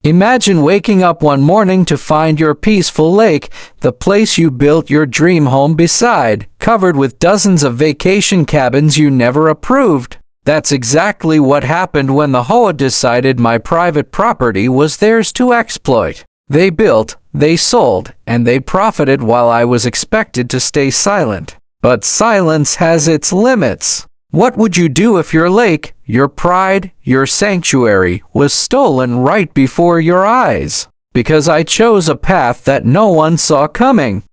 Imagine waking up one morning to find your peaceful lake, the place you built your dream home beside, covered with dozens of vacation cabins you never approved. That's exactly what happened when the HOA decided my private property was theirs to exploit. They built, they sold, and they profited while I was expected to stay silent. But silence has its limits. What would you do if your lake, your pride, your sanctuary, was stolen right before your eyes? Because I chose a path that no one saw coming.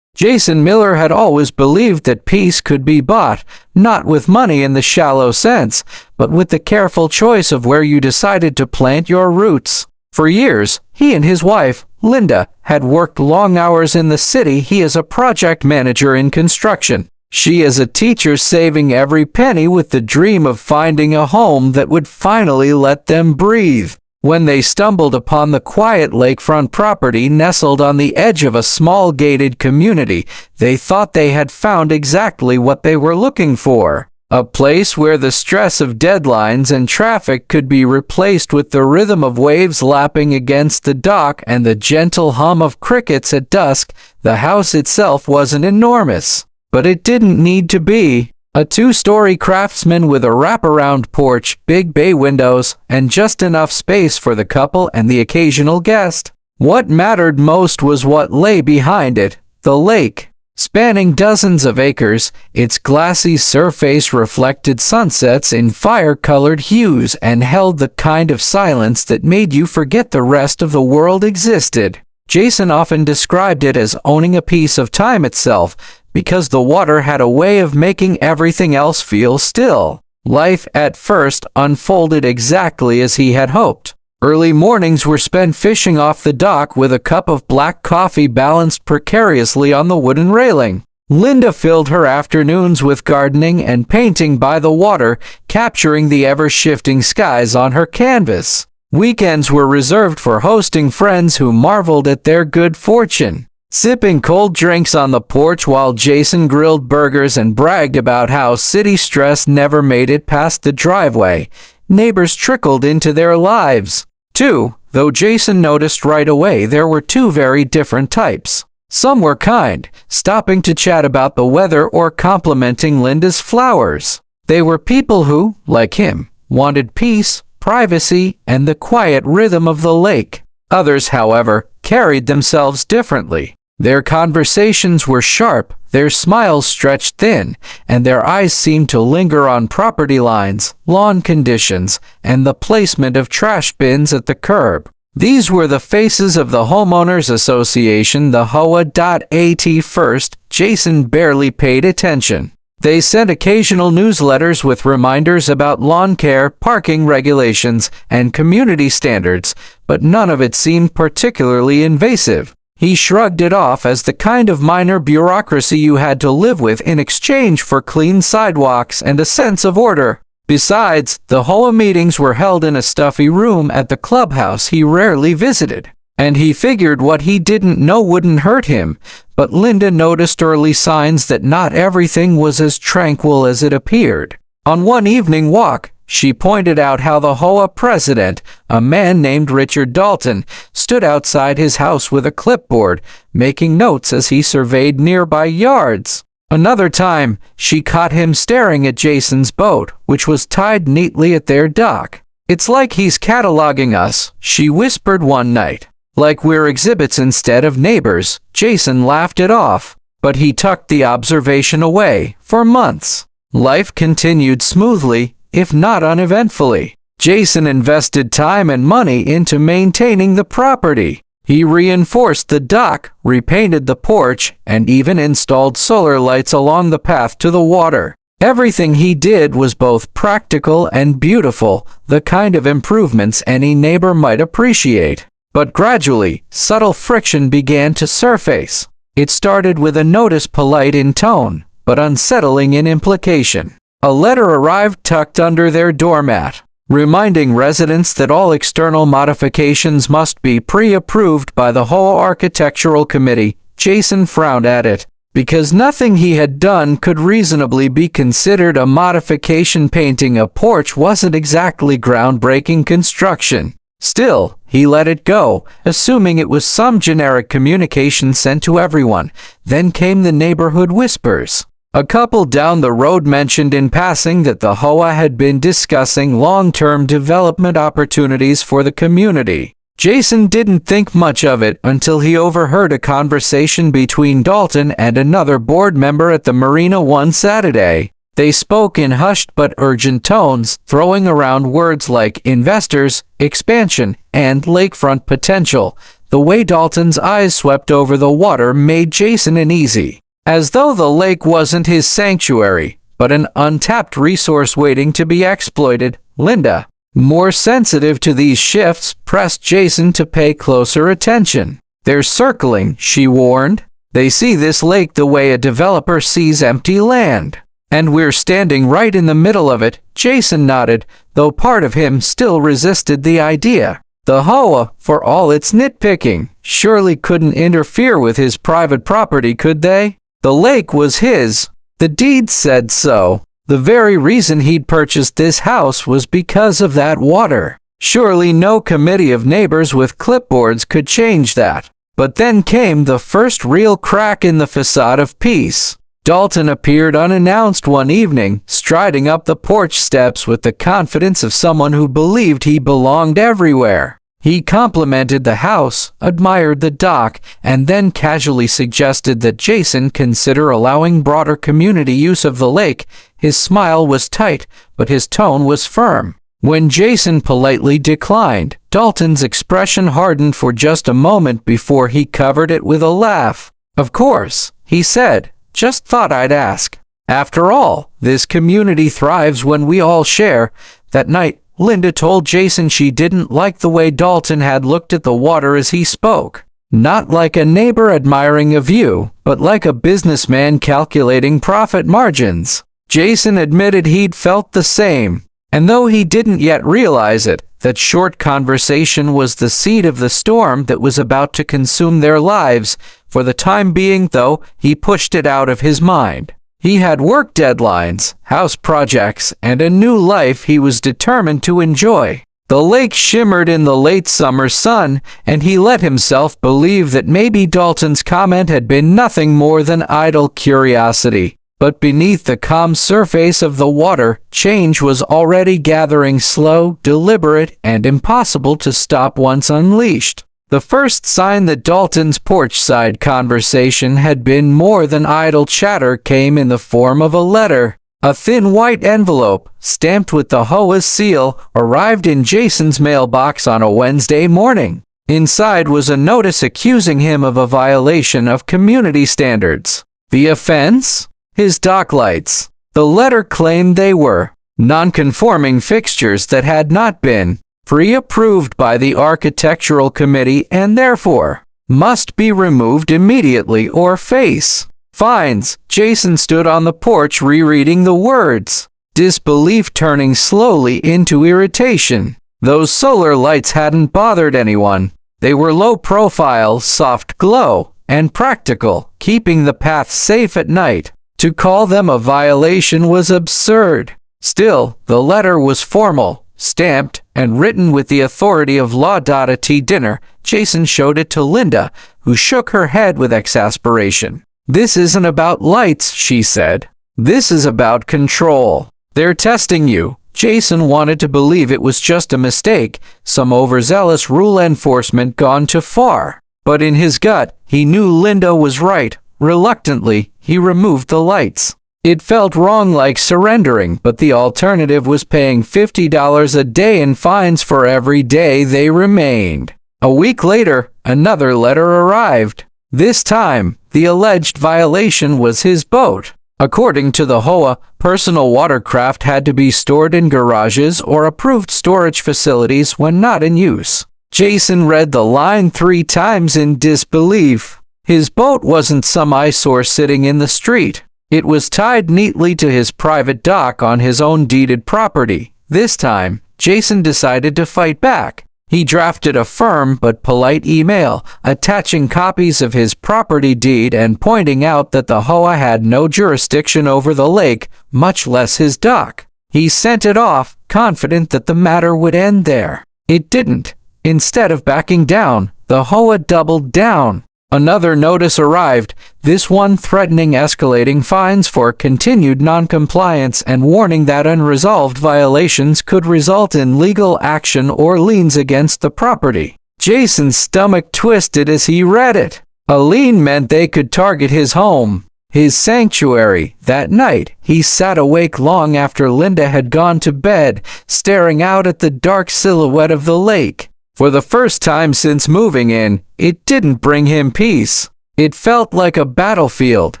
Jason Miller had always believed that peace could be bought, not with money in the shallow sense, but with the careful choice of where you decided to plant your roots. For years, he and his wife, Linda, had worked long hours in the city. He is a project manager in construction. She is a teacher, saving every penny with the dream of finding a home that would finally let them breathe. When they stumbled upon the quiet lakefront property nestled on the edge of a small gated community, they thought they had found exactly what they were looking for. A place where the stress of deadlines and traffic could be replaced with the rhythm of waves lapping against the dock and the gentle hum of crickets at dusk. The house itself wasn't enormous, but it didn't need to be. A 2-story craftsman with a wraparound porch, big bay windows, and just enough space for the couple and the occasional guest. What mattered most was what lay behind it, the lake. Spanning dozens of acres, its glassy surface reflected sunsets in fire-colored hues and held the kind of silence that made you forget the rest of the world existed. Jason often described it as owning a piece of time itself, because the water had a way of making everything else feel still. Life at first unfolded exactly as he had hoped. Early mornings were spent fishing off the dock with a cup of black coffee balanced precariously on the wooden railing. Linda filled her afternoons with gardening and painting by the water, capturing the ever-shifting skies on her canvas. Weekends were reserved for hosting friends who marveled at their good fortune. Sipping cold drinks on the porch while Jason grilled burgers and bragged about how city stress never made it past the driveway, neighbors trickled into their lives. Too, though Jason noticed right away there were two very different types. Some were kind, stopping to chat about the weather or complimenting Linda's flowers. They were people who, like him, wanted peace, privacy, and the quiet rhythm of the lake. Others, however, carried themselves differently. Their conversations were sharp, their smiles stretched thin, and their eyes seemed to linger on property lines, lawn conditions, and the placement of trash bins at the curb. These were the faces of the Homeowners Association, the HOA. At first, Jason barely paid attention. They sent occasional newsletters with reminders about lawn care, parking regulations, and community standards, but none of it seemed particularly invasive. He shrugged it off as the kind of minor bureaucracy you had to live with in exchange for clean sidewalks and a sense of order. Besides, the HOA meetings were held in a stuffy room at the clubhouse he rarely visited, and he figured what he didn't know wouldn't hurt him. But Linda noticed early signs that not everything was as tranquil as it appeared. On one evening walk, she pointed out how the HOA president, a man named Richard Dalton, stood outside his house with a clipboard, making notes as he surveyed nearby yards. Another time, she caught him staring at Jason's boat, which was tied neatly at their dock. "It's like he's cataloging us," she whispered one night. "Like we're exhibits instead of neighbors." Jason laughed it off, but he tucked the observation away. For months, life continued smoothly, if not uneventfully. Jason invested time and money into maintaining the property. He reinforced the dock, repainted the porch, and even installed solar lights along the path to the water. Everything he did was both practical and beautiful, the kind of improvements any neighbor might appreciate. But gradually, subtle friction began to surface. It started with a notice, polite in tone, but unsettling in implication. A letter arrived tucked under their doormat, reminding residents that all external modifications must be pre-approved by the HOA Architectural Committee. Jason frowned at it, because nothing he had done could reasonably be considered a modification. Painting a porch wasn't exactly groundbreaking construction. Still, he let it go, assuming it was some generic communication sent to everyone. Then came the neighborhood whispers. A couple down the road mentioned in passing that the HOA had been discussing long-term development opportunities for the community. Jason didn't think much of it until he overheard a conversation between Dalton and another board member at the marina one Saturday. They spoke in hushed but urgent tones, throwing around words like investors, expansion, and lakefront potential. The way Dalton's eyes swept over the water made Jason uneasy. As though the lake wasn't his sanctuary, but an untapped resource waiting to be exploited. Linda, more sensitive to these shifts, pressed Jason to pay closer attention. "They're circling," she warned. "They see this lake the way a developer sees empty land. And we're standing right in the middle of it." Jason nodded, though part of him still resisted the idea. The HOA, for all its nitpicking, surely couldn't interfere with his private property, could they? The lake was his. The deed said so. The very reason he'd purchased this house was because of that water. Surely no committee of neighbors with clipboards could change that. But then came the first real crack in the facade of peace. Dalton appeared unannounced one evening, striding up the porch steps with the confidence of someone who believed he belonged everywhere. He complimented the house, admired the dock, and then casually suggested that Jason consider allowing broader community use of the lake. His smile was tight, but his tone was firm. When Jason politely declined, Dalton's expression hardened for just a moment before he covered it with a laugh. "Of course," he said. "Just thought I'd ask. After all, this community thrives when we all share." That night, Linda told Jason she didn't like the way Dalton had looked at the water as he spoke. Not like a neighbor admiring a view, but like a businessman calculating profit margins. Jason admitted he'd felt the same. And though he didn't yet realize it, that short conversation was the seed of the storm that was about to consume their lives. For the time being, though, he pushed it out of his mind. He had work deadlines, house projects, and a new life he was determined to enjoy. The lake shimmered in the late summer sun, and he let himself believe that maybe Dalton's comment had been nothing more than idle curiosity. But beneath the calm surface of the water, change was already gathering, slow, deliberate, and impossible to stop once unleashed. The first sign that Dalton's porch-side conversation had been more than idle chatter came in the form of a letter. A thin white envelope, stamped with the HOA's seal, arrived in Jason's mailbox on a Wednesday morning. Inside was a notice accusing him of a violation of community standards. The offense? His dock lights. The letter claimed they were non-conforming fixtures that had not been pre-approved by the architectural committee and therefore must be removed immediately or face fines. Jason stood on the porch rereading the words, disbelief turning slowly into irritation. Those solar lights hadn't bothered anyone. They were low profile, soft glow, and practical, keeping the path safe at night. To call them a violation was absurd. Still, the letter was formal, stamped, and written with the authority of law. At dinner, Jason showed it to Linda, who shook her head with exasperation. "This isn't about lights," she said. "This is about control. They're testing you." Jason wanted to believe it was just a mistake, some overzealous rule enforcement gone too far. But in his gut, he knew Linda was right. Reluctantly, he removed the lights. It felt wrong, like surrendering, but the alternative was paying $50 a day in fines for every day they remained. A week later, another letter arrived. This time, the alleged violation was his boat. According to the HOA, personal watercraft had to be stored in garages or approved storage facilities when not in use. Jason read the line 3 times in disbelief. His boat wasn't some eyesore sitting in the street. It was tied neatly to his private dock on his own deeded property. This time, Jason decided to fight back. He drafted a firm but polite email, attaching copies of his property deed and pointing out that the HOA had no jurisdiction over the lake, much less his dock. He sent it off, confident that the matter would end there. It didn't. Instead of backing down, the HOA doubled down. Another notice arrived, this one threatening escalating fines for continued non-compliance and warning that unresolved violations could result in legal action or liens against the property. Jason's stomach twisted as he read it. A lien meant they could target his home, his sanctuary. That night, he sat awake long after Linda had gone to bed, staring out at the dark silhouette of the lake. For the first time since moving in, it didn't bring him peace. It felt like a battlefield,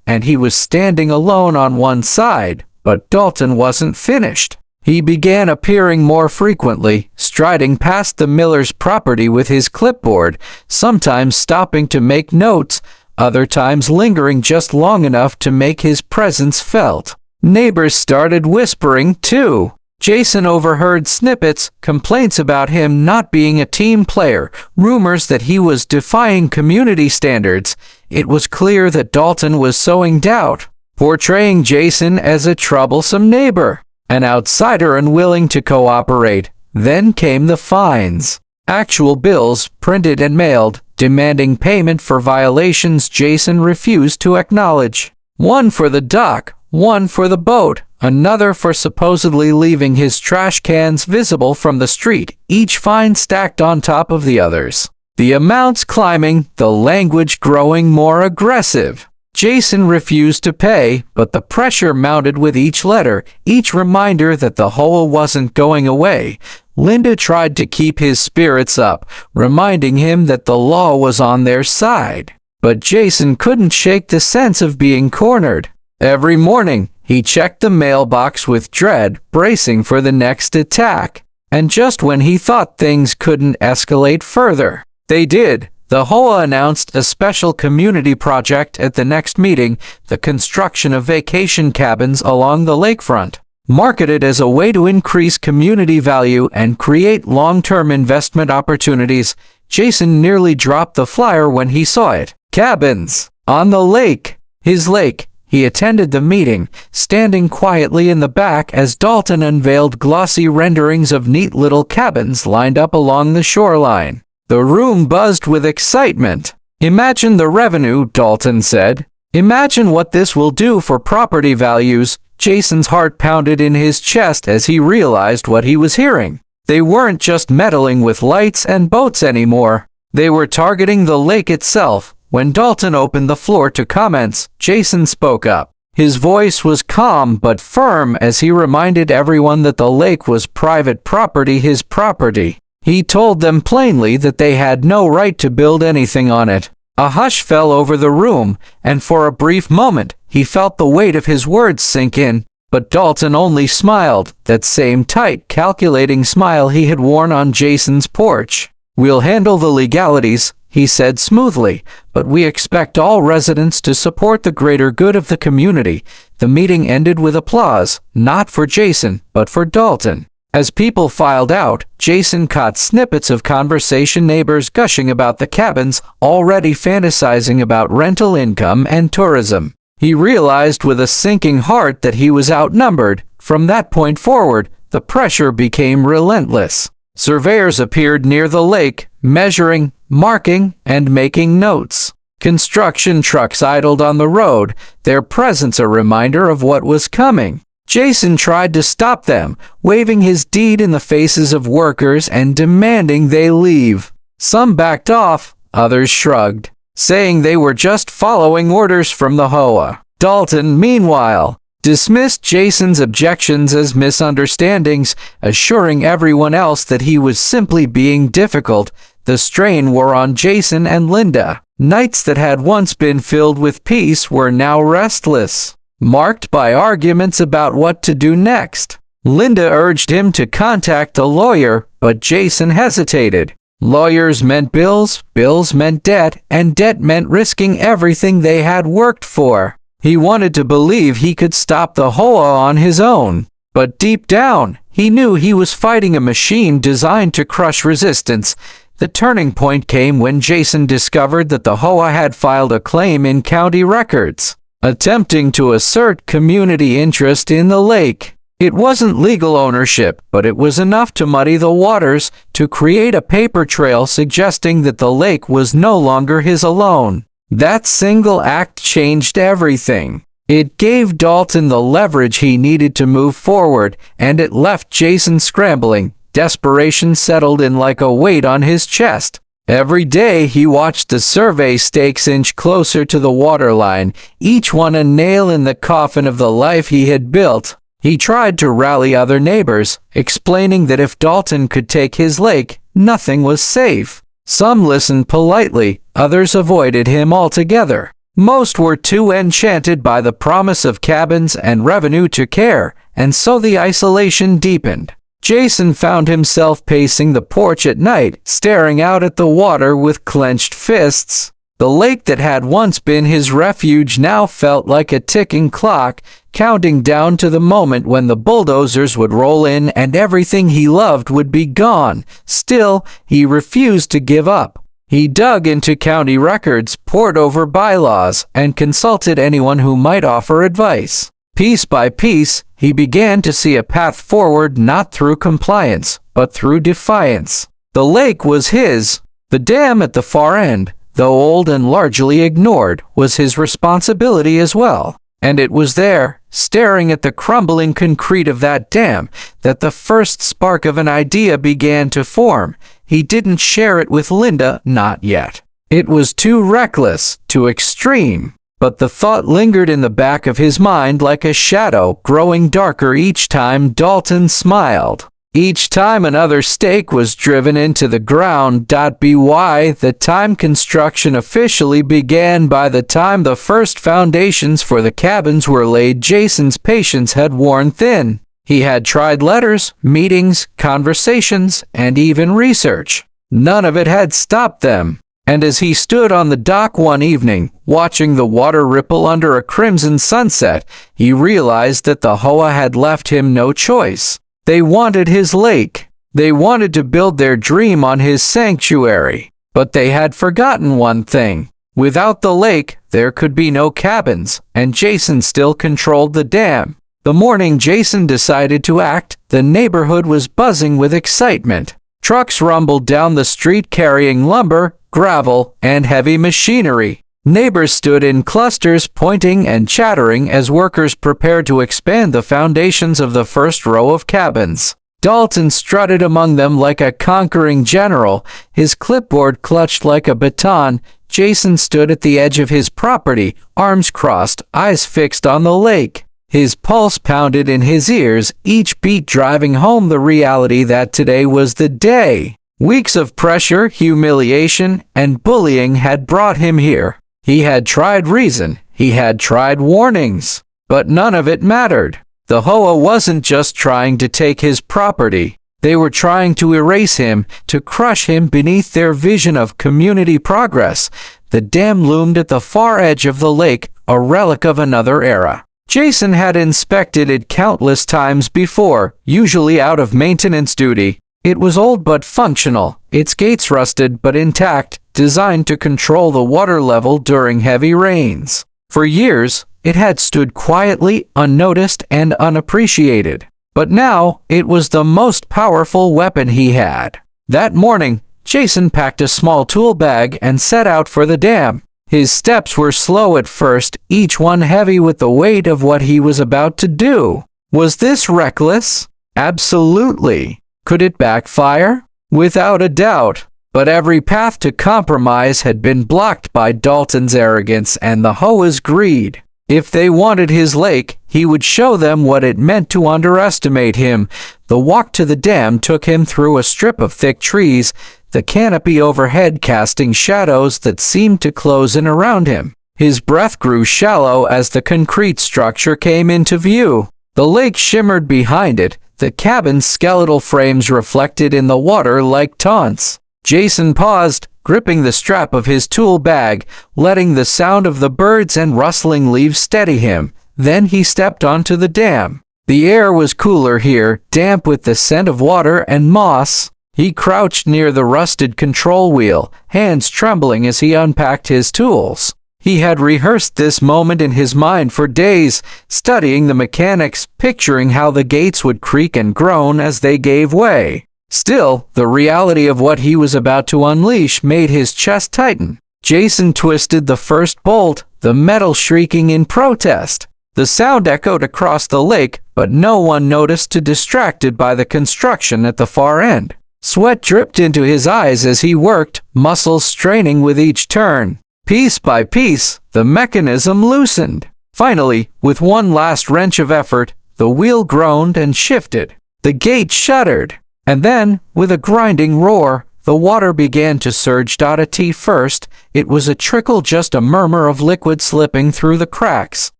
and he was standing alone on one side, but Dalton wasn't finished. He began appearing more frequently, striding past the Millers' property with his clipboard, sometimes stopping to make notes, other times lingering just long enough to make his presence felt. Neighbors started whispering, too. Jason overheard snippets, complaints about him not being a team player, rumors that he was defying community standards. It was clear that Dalton was sowing doubt, portraying Jason as a troublesome neighbor, an outsider unwilling to cooperate. Then came the fines. Actual bills, printed and mailed, demanding payment for violations Jason refused to acknowledge. One for the dock, one for the boat, another for supposedly leaving his trash cans visible from the street, each fine stacked on top of the others. The amounts climbing, the language growing more aggressive. Jason refused to pay, but the pressure mounted with each letter, each reminder that the HOA wasn't going away. Linda tried to keep his spirits up, reminding him that the law was on their side. But Jason couldn't shake the sense of being cornered. Every morning, he checked the mailbox with dread, bracing for the next attack. And just when he thought things couldn't escalate further, they did. The HOA announced a special community project at the next meeting, the construction of vacation cabins along the lakefront. Marketed as a way to increase community value and create long-term investment opportunities, Jason nearly dropped the flyer when he saw it. Cabins on the lake. His lake. He attended the meeting, standing quietly in the back as Dalton unveiled glossy renderings of neat little cabins lined up along the shoreline. The room buzzed with excitement. "Imagine the revenue," Dalton said. "Imagine what this will do for property values." Jason's heart pounded in his chest as he realized what he was hearing. They weren't just meddling with lights and boats anymore. They were targeting the lake itself. When Dalton opened the floor to comments, Jason spoke up. His voice was calm but firm as he reminded everyone that the lake was private property, his property. He told them plainly that they had no right to build anything on it. A hush fell over the room, and for a brief moment, he felt the weight of his words sink in. But Dalton only smiled, that same tight, calculating smile he had worn on Jason's porch. "We'll handle the legalities," he said smoothly, "but we expect all residents to support the greater good of the community." The meeting ended with applause, not for Jason, but for Dalton. As people filed out, Jason caught snippets of conversation, neighbors gushing about the cabins, already fantasizing about rental income and tourism. He realized with a sinking heart that he was outnumbered. From that point forward, the pressure became relentless. Surveyors appeared near the lake, measuring, marking, and making notes. Construction trucks idled on the road, their presence a reminder of what was coming. Jason tried to stop them, waving his deed in the faces of workers and demanding they leave. Some backed off, others shrugged, saying they were just following orders from the HOA. Dalton, meanwhile, dismissed Jason's objections as misunderstandings, assuring everyone else that he was simply being difficult. The strain wore on Jason and Linda. Nights that had once been filled with peace were now restless, marked by arguments about what to do next. Linda urged him to contact a lawyer, but Jason hesitated. Lawyers meant bills, bills meant debt, and debt meant risking everything they had worked for. He wanted to believe he could stop the HOA on his own, but deep down, he knew he was fighting a machine designed to crush resistance. The turning point came when Jason discovered that the HOA had filed a claim in county records, attempting to assert community interest in the lake. It wasn't legal ownership, but it was enough to muddy the waters, to create a paper trail suggesting that the lake was no longer his alone. That single act changed everything. It gave Dalton the leverage he needed to move forward, and it left Jason scrambling. Desperation settled in like a weight on his chest. Every day he watched the survey stakes inch closer to the waterline, each one a nail in the coffin of the life he had built. He tried to rally other neighbors, explaining that if Dalton could take his lake, nothing was safe. Some listened politely, others avoided him altogether. Most were too enchanted by the promise of cabins and revenue to care, and so the isolation deepened. Jason found himself pacing the porch at night, staring out at the water with clenched fists. The lake that had once been his refuge now felt like a ticking clock, counting down to the moment when the bulldozers would roll in and everything he loved would be gone. Still, he refused to give up. He dug into county records, pored over bylaws, and consulted anyone who might offer advice. Piece by piece, he began to see a path forward not through compliance, but through defiance. The lake was his. The dam at the far end, though old and largely ignored, was his responsibility as well. And it was there, staring at the crumbling concrete of that dam, that the first spark of an idea began to form. He didn't share it with Linda, not yet. It was too reckless, too extreme. But the thought lingered in the back of his mind like a shadow, growing darker each time Dalton smiled. Each time another stake was driven into the ground. By the time construction officially began, by the time the first foundations for the cabins were laid, Jason's patience had worn thin. He had tried letters, meetings, conversations, and even research. None of it had stopped them. And as he stood on the dock one evening, watching the water ripple under a crimson sunset, he realized that the HOA had left him no choice. They wanted his lake. They wanted to build their dream on his sanctuary. But they had forgotten one thing. Without the lake, there could be no cabins, and Jason still controlled the dam. The morning Jason decided to act, the neighborhood was buzzing with excitement. Trucks rumbled down the street carrying lumber, gravel, and heavy machinery. Neighbors stood in clusters, pointing and chattering as workers prepared to expand the foundations of the first row of cabins. Dalton strutted among them like a conquering general, his clipboard clutched like a baton. Jason stood at the edge of his property, arms crossed, eyes fixed on the lake. His pulse pounded in his ears, each beat driving home the reality that today was the day. Weeks of pressure, humiliation, and bullying had brought him here. He had tried reason, he had tried warnings, but none of it mattered. The HOA wasn't just trying to take his property. They were trying to erase him, to crush him beneath their vision of community progress. The dam loomed at the far edge of the lake, a relic of another era. Jason had inspected it countless times before, usually out of maintenance duty. It was old but functional, its gates rusted but intact, designed to control the water level during heavy rains. For years, it had stood quietly, unnoticed, and unappreciated. But now, it was the most powerful weapon he had. That morning, Jason packed a small tool bag and set out for the dam. His steps were slow at first, each one heavy with the weight of what he was about to do. Was this reckless? Absolutely. Could it backfire? Without a doubt. But every path to compromise had been blocked by Dalton's arrogance and the HOA's greed. If they wanted his lake, he would show them what it meant to underestimate him. The walk to the dam took him through a strip of thick trees, the canopy overhead casting shadows that seemed to close in around him. His breath grew shallow as the concrete structure came into view. The lake shimmered behind it, the cabin's skeletal frames reflected in the water like taunts. Jason paused, gripping the strap of his tool bag, letting the sound of the birds and rustling leaves steady him. Then he stepped onto the dam. The air was cooler here, damp with the scent of water and moss. He crouched near the rusted control wheel, hands trembling as he unpacked his tools. He had rehearsed this moment in his mind for days, studying the mechanics, picturing how the gates would creak and groan as they gave way. Still, the reality of what he was about to unleash made his chest tighten. Jason twisted the first bolt, the metal shrieking in protest. The sound echoed across the lake, but no one noticed, too distracted by the construction at the far end. Sweat dripped into his eyes as he worked, muscles straining with each turn. Piece by piece, the mechanism loosened. Finally, with one last wrench of effort, the wheel groaned and shifted. The gate shuddered. And then, with a grinding roar, the water began to surge. At first, it was a trickle, just a murmur of liquid slipping through the cracks.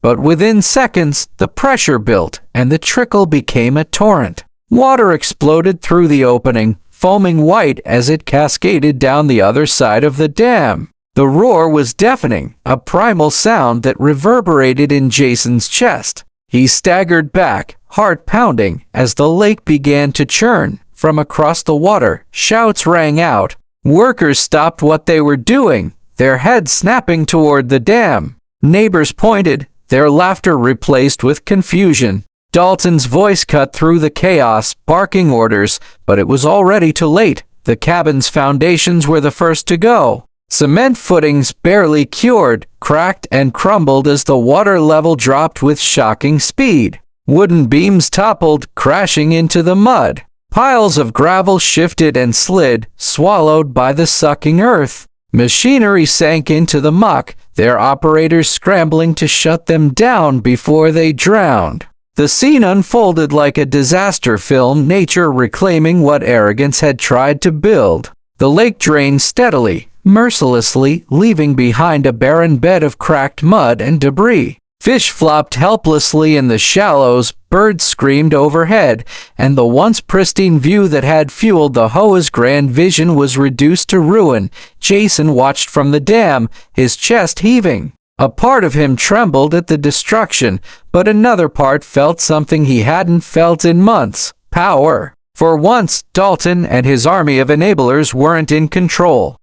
But within seconds, the pressure built, and the trickle became a torrent. Water exploded through the opening, foaming white as it cascaded down the other side of the dam. The roar was deafening, a primal sound that reverberated in Jason's chest. He staggered back, heart pounding, as the lake began to churn. From across the water, shouts rang out. Workers stopped what they were doing, their heads snapping toward the dam. Neighbors pointed, their laughter replaced with confusion. Dalton's voice cut through the chaos, barking orders, but it was already too late. The cabin's foundations were the first to go. Cement footings, barely cured, cracked and crumbled as the water level dropped with shocking speed. Wooden beams toppled, crashing into the mud. Piles of gravel shifted and slid, swallowed by the sucking earth. Machinery sank into the muck, their operators scrambling to shut them down before they drowned. The scene unfolded like a disaster film, nature reclaiming what arrogance had tried to build. The lake drained steadily, mercilessly, leaving behind a barren bed of cracked mud and debris. Fish flopped helplessly in the shallows, birds screamed overhead, and the once pristine view that had fueled the HOA's grand vision was reduced to ruin. Jason watched from the dam, his chest heaving. A part of him trembled at the destruction, but another part felt something he hadn't felt in months: power. For once, Dalton and his army of enablers weren't in control.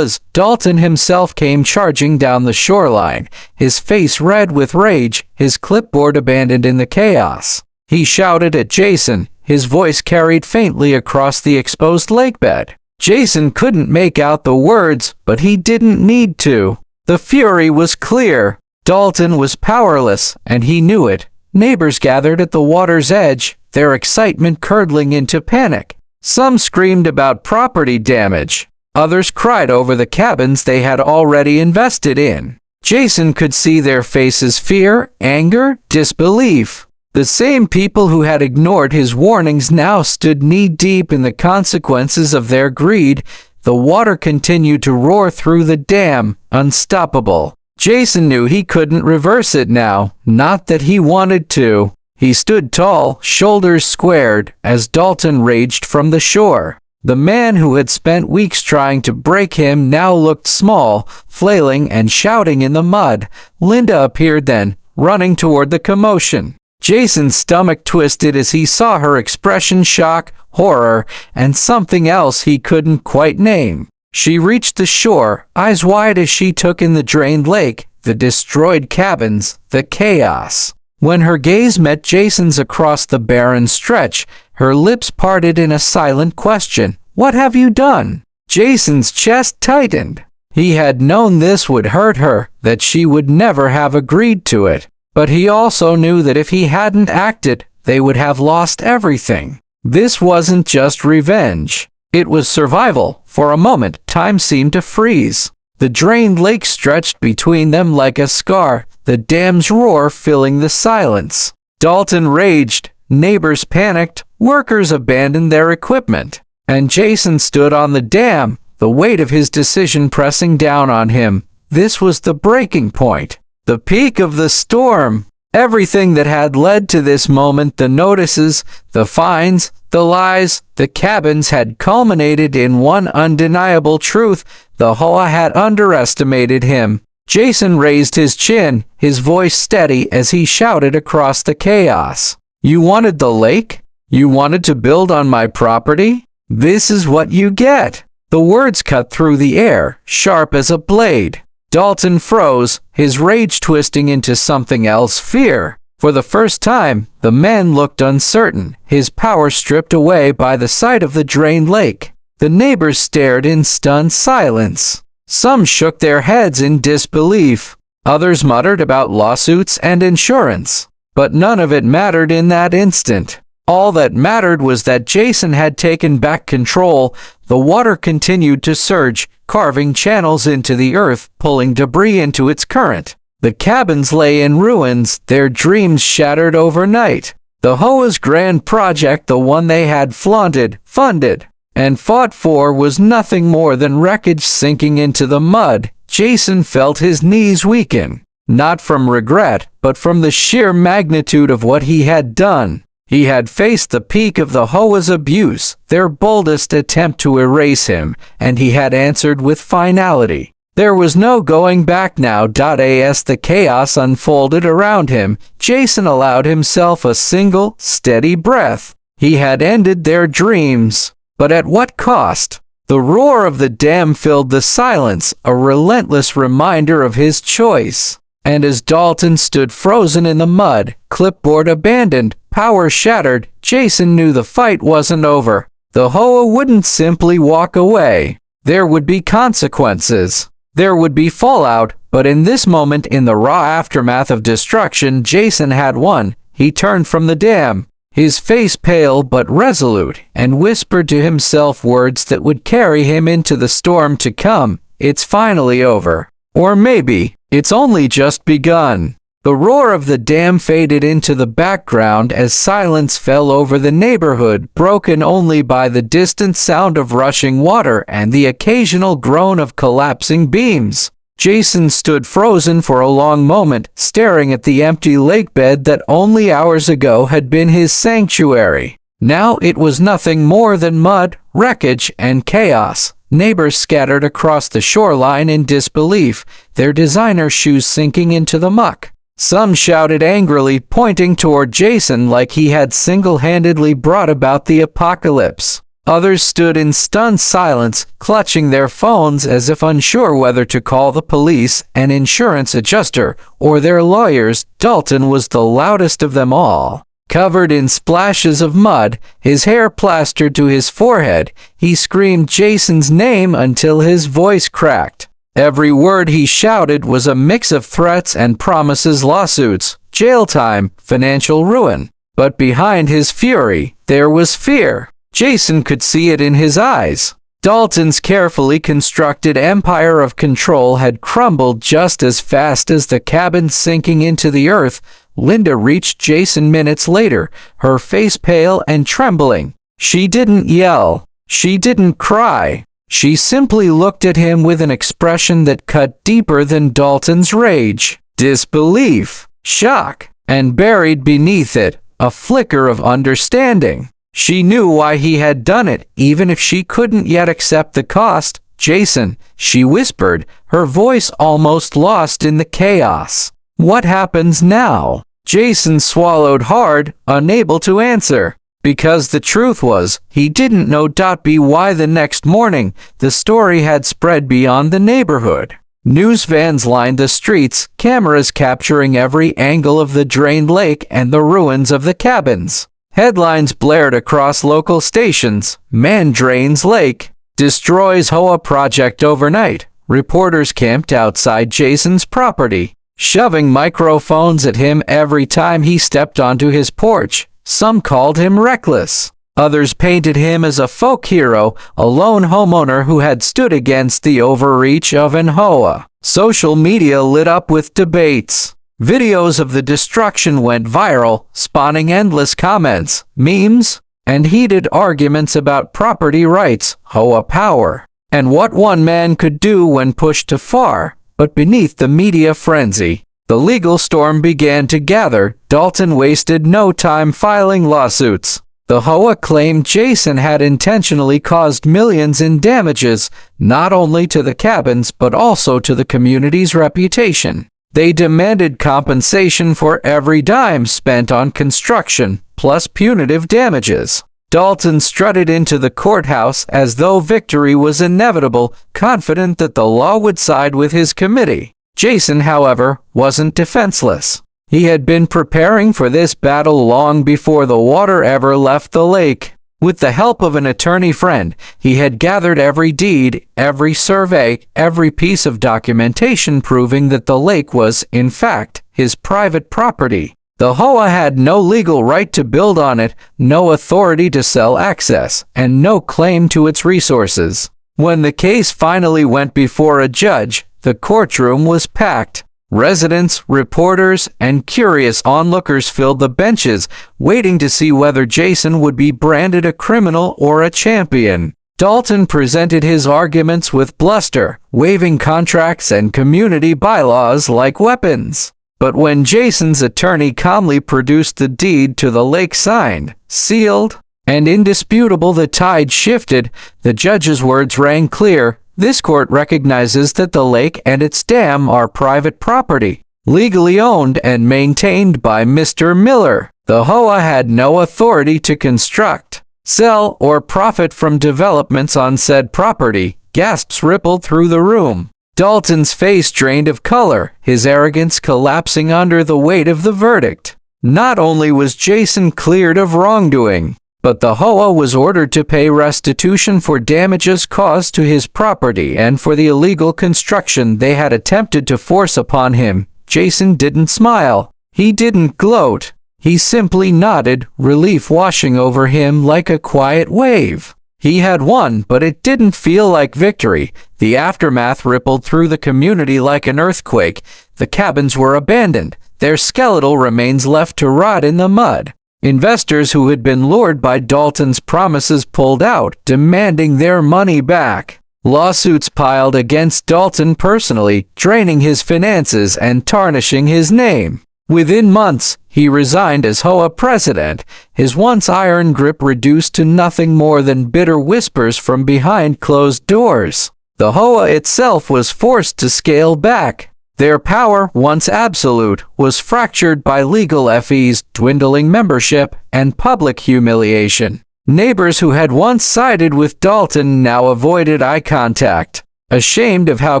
Dalton himself came charging down the shoreline, his face red with rage, his clipboard abandoned in the chaos. He shouted at Jason, his voice carried faintly across the exposed lakebed. Jason couldn't make out the words, but he didn't need to. The fury was clear. Dalton was powerless, and he knew it. Neighbors gathered at the water's edge, their excitement curdling into panic. Some screamed about property damage. Others cried over the cabins they had already invested in. Jason could see their faces: fear, anger, disbelief. The same people who had ignored his warnings now stood knee-deep in the consequences of their greed. The water continued to roar through the dam, unstoppable. Jason knew he couldn't reverse it now, not that he wanted to. He stood tall, shoulders squared, as Dalton raged from the shore. The man who had spent weeks trying to break him now looked small, flailing and shouting in the mud. Linda appeared then, running toward the commotion. Jason's stomach twisted as he saw her expression: shock, horror, and something else he couldn't quite name. She reached the shore, eyes wide as she took in the drained lake, the destroyed cabins, the chaos. When her gaze met Jason's across the barren stretch, her lips parted in a silent question. "What have you done?" Jason's chest tightened. He had known this would hurt her, that she would never have agreed to it. But he also knew that if he hadn't acted, they would have lost everything. This wasn't just revenge. It was survival. For a moment, time seemed to freeze. The drained lake stretched between them like a scar, the dam's roar filling the silence. Dalton raged, neighbors panicked, workers abandoned their equipment. And Jason stood on the dam, the weight of his decision pressing down on him. This was the breaking point, the peak of the storm. Everything that had led to this moment, the notices, the fines, the lies, the cabins, had culminated in one undeniable truth: the HOA had underestimated him. Jason raised his chin, his voice steady as he shouted across the chaos. "You wanted the lake? You wanted to build on my property? This is what you get." The words cut through the air, sharp as a blade. Dalton froze, his rage twisting into something else, fear. For the first time, the man looked uncertain, his power stripped away by the sight of the drained lake. The neighbors stared in stunned silence. Some shook their heads in disbelief. Others muttered about lawsuits and insurance. But none of it mattered in that instant. All that mattered was that Jason had taken back control. The water continued to surge, carving channels into the earth, pulling debris into its current. The cabins lay in ruins, their dreams shattered overnight. The HOA's grand project, the one they had flaunted, funded, and fought for, was nothing more than wreckage sinking into the mud. Jason felt his knees weaken, not from regret, but from the sheer magnitude of what he had done. He had faced the peak of the HOA's abuse, their boldest attempt to erase him, and he had answered with finality. There was no going back now. As the chaos unfolded around him, Jason allowed himself a single, steady breath. He had ended their dreams. But at what cost? The roar of the dam filled the silence, a relentless reminder of his choice. And as Dalton stood frozen in the mud, clipboard abandoned, power shattered, Jason knew the fight wasn't over. The HOA wouldn't simply walk away. There would be consequences. There would be fallout, but in this moment, in the raw aftermath of destruction, Jason had won. He turned from the dam, his face pale but resolute, and whispered to himself words that would carry him into the storm to come. It's finally over. Or maybe, it's only just begun. The roar of the dam faded into the background as silence fell over the neighborhood, broken only by the distant sound of rushing water and the occasional groan of collapsing beams. Jason stood frozen for a long moment, staring at the empty lakebed that only hours ago had been his sanctuary. Now it was nothing more than mud, wreckage, and chaos. Neighbors scattered across the shoreline in disbelief, their designer shoes sinking into the muck. Some shouted angrily, pointing toward Jason like he had single-handedly brought about the apocalypse. Others stood in stunned silence, clutching their phones as if unsure whether to call the police, an insurance adjuster, or their lawyers. Dalton was the loudest of them all. Covered in splashes of mud, his hair plastered to his forehead, he screamed Jason's name until his voice cracked. Every word he shouted was a mix of threats and promises: lawsuits, jail time, financial ruin. But behind his fury, there was fear. Jason could see it in his eyes. Dalton's carefully constructed empire of control had crumbled just as fast as the cabin sinking into the earth. Linda reached Jason minutes later, her face pale and trembling. She didn't yell. She didn't cry. She simply looked at him with an expression that cut deeper than Dalton's rage. Disbelief, shock, and buried beneath it, a flicker of understanding. She knew why he had done it, even if she couldn't yet accept the cost. Jason, she whispered, her voice almost lost in the chaos. What happens now? Jason swallowed hard, unable to answer. Because the truth was, he didn't know. Why the next morning, the story had spread beyond the neighborhood. News vans lined the streets, cameras capturing every angle of the drained lake and the ruins of the cabins. Headlines blared across local stations: "Man drains lake, destroys HOA project overnight." Reporters camped outside Jason's property, shoving microphones at him every time he stepped onto his porch. Some called him reckless. Others painted him as a folk hero, a lone homeowner who had stood against the overreach of an HOA. Social media lit up with debates. Videos of the destruction went viral, spawning endless comments, memes, and heated arguments about property rights, HOA power, and what one man could do when pushed too far. But beneath the media frenzy, the legal storm began to gather. Dalton wasted no time filing lawsuits. The HOA claimed Jason had intentionally caused millions in damages, not only to the cabins but also to the community's reputation. They demanded compensation for every dime spent on construction, plus punitive damages. Dalton strutted into the courthouse as though victory was inevitable, confident that the law would side with his committee. Jason, however, wasn't defenseless. He had been preparing for this battle long before the water ever left the lake. With the help of an attorney friend, he had gathered every deed, every survey, every piece of documentation proving that the lake was, in fact, his private property. The HOA had no legal right to build on it, no authority to sell access, and no claim to its resources. When the case finally went before a judge, the courtroom was packed. Residents, reporters, and curious onlookers filled the benches, waiting to see whether Jason would be branded a criminal or a champion. Dalton presented his arguments with bluster, waving contracts and community bylaws like weapons. But when Jason's attorney calmly produced the deed to the lake signed, sealed, and indisputable, the tide shifted. The judge's words rang clear. This court recognizes that the lake and its dam are private property, legally owned and maintained by Mr. Miller. The HOA had no authority to construct, sell, or profit from developments on said property. Gasps rippled through the room. Dalton's face drained of color, his arrogance collapsing under the weight of the verdict. Not only was Jason cleared of wrongdoing, but the HOA was ordered to pay restitution for damages caused to his property and for the illegal construction they had attempted to force upon him. Jason didn't smile. He didn't gloat. He simply nodded, relief washing over him like a quiet wave. He had won, but it didn't feel like victory. The aftermath rippled through the community like an earthquake. The cabins were abandoned, their skeletal remains left to rot in the mud. Investors who had been lured by Dalton's promises pulled out, demanding their money back. Lawsuits piled against Dalton personally, draining his finances and tarnishing his name. Within months, he resigned as HOA president, his once iron grip reduced to nothing more than bitter whispers from behind closed doors. The HOA itself was forced to scale back. Their power, once absolute, was fractured by legal fees, dwindling membership, and public humiliation. Neighbors who had once sided with Dalton now avoided eye contact, ashamed of how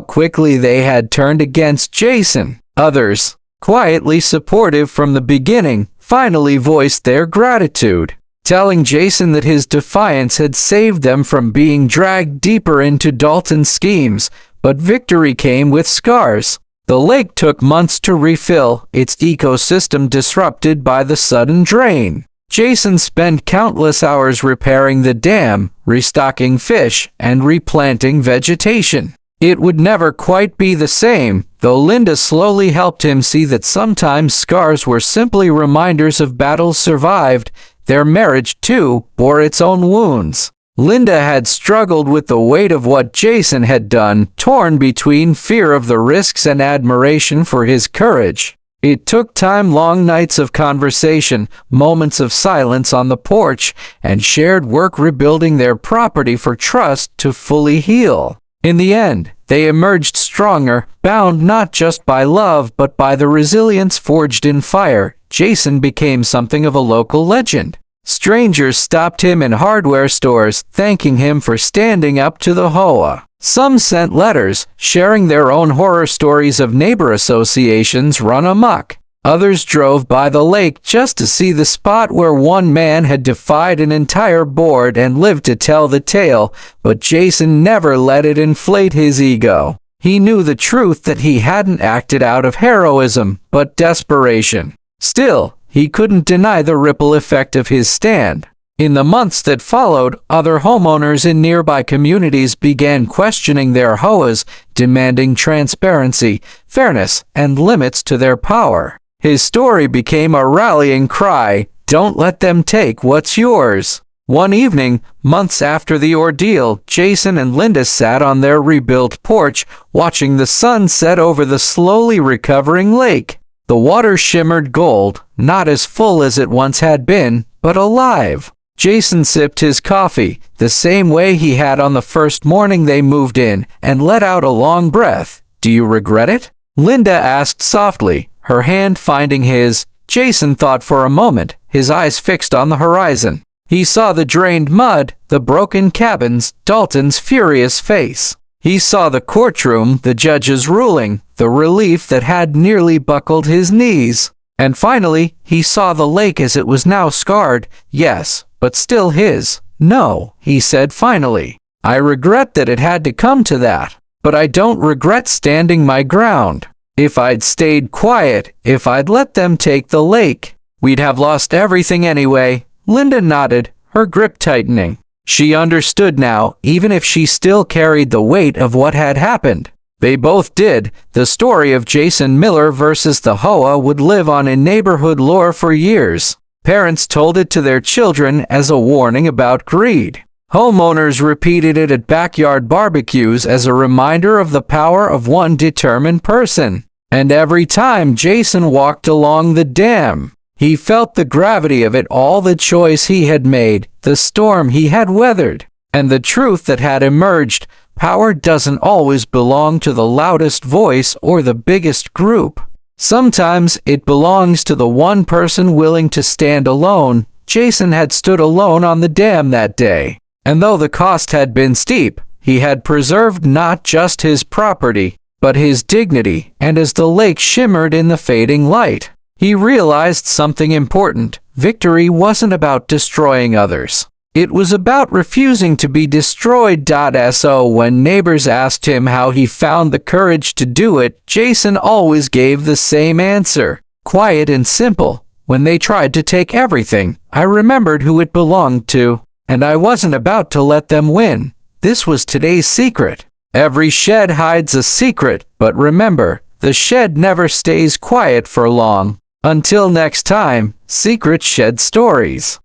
quickly they had turned against Jason. Others, quietly supportive from the beginning, finally voiced their gratitude, telling Jason that his defiance had saved them from being dragged deeper into Dalton's schemes. But victory came with scars. The lake took months to refill, its ecosystem disrupted by the sudden drain. Jason spent countless hours repairing the dam, restocking fish, and replanting vegetation. It would never quite be the same, though Linda slowly helped him see that sometimes scars were simply reminders of battles survived. Their marriage, too, bore its own wounds. Linda had struggled with the weight of what Jason had done, torn between fear of the risks and admiration for his courage. It took time, long nights of conversation, moments of silence on the porch, and shared work rebuilding their property for trust to fully heal. In the end, they emerged stronger, bound not just by love but by the resilience forged in fire. Jason became something of a local legend. Strangers stopped him in hardware stores, thanking him for standing up to the HOA. Some sent letters, sharing their own horror stories of neighbor associations run amok. Others drove by the lake just to see the spot where one man had defied an entire board and lived to tell the tale, but Jason never let it inflate his ego. He knew the truth that he hadn't acted out of heroism, but desperation. Still, he couldn't deny the ripple effect of his stand. In the months that followed, other homeowners in nearby communities began questioning their HOAs, demanding transparency, fairness, and limits to their power. His story became a rallying cry, "Don't let them take what's yours." One evening, months after the ordeal, Jason and Linda sat on their rebuilt porch, watching the sun set over the slowly recovering lake. The water shimmered gold, not as full as it once had been, but alive. Jason sipped his coffee, the same way he had on the first morning they moved in, and let out a long breath. "Do you regret it?" Linda asked softly, her hand finding his. Jason thought for a moment, his eyes fixed on the horizon. He saw the drained mud, the broken cabins, Dalton's furious face. He saw the courtroom, the judge's ruling, the relief that had nearly buckled his knees. And finally, he saw the lake as it was now scarred, yes, but still his. No, he said finally. I regret that it had to come to that, but I don't regret standing my ground. If I'd stayed quiet, if I'd let them take the lake, we'd have lost everything anyway. Linda nodded, her grip tightening. She understood now, even if she still carried the weight of what had happened. They both did. The story of Jason Miller versus the HOA would live on in neighborhood lore for years. Parents told it to their children as a warning about greed. Homeowners repeated it at backyard barbecues as a reminder of the power of one determined person. And every time Jason walked along the dam, he felt the gravity of it all, the choice he had made, the storm he had weathered, and the truth that had emerged. Power doesn't always belong to the loudest voice or the biggest group. Sometimes it belongs to the one person willing to stand alone. Jason had stood alone on the dam that day, and though the cost had been steep, he had preserved not just his property, but his dignity, and as the lake shimmered in the fading light, he realized something important. Victory wasn't about destroying others. It was about refusing to be destroyed. So when neighbors asked him how he found the courage to do it, Jason always gave the same answer, quiet and simple. When they tried to take everything, I remembered who it belonged to, and I wasn't about to let them win. This was today's secret. Every shed hides a secret, but remember, the shed never stays quiet for long. Until next time, Secret Shed Stories.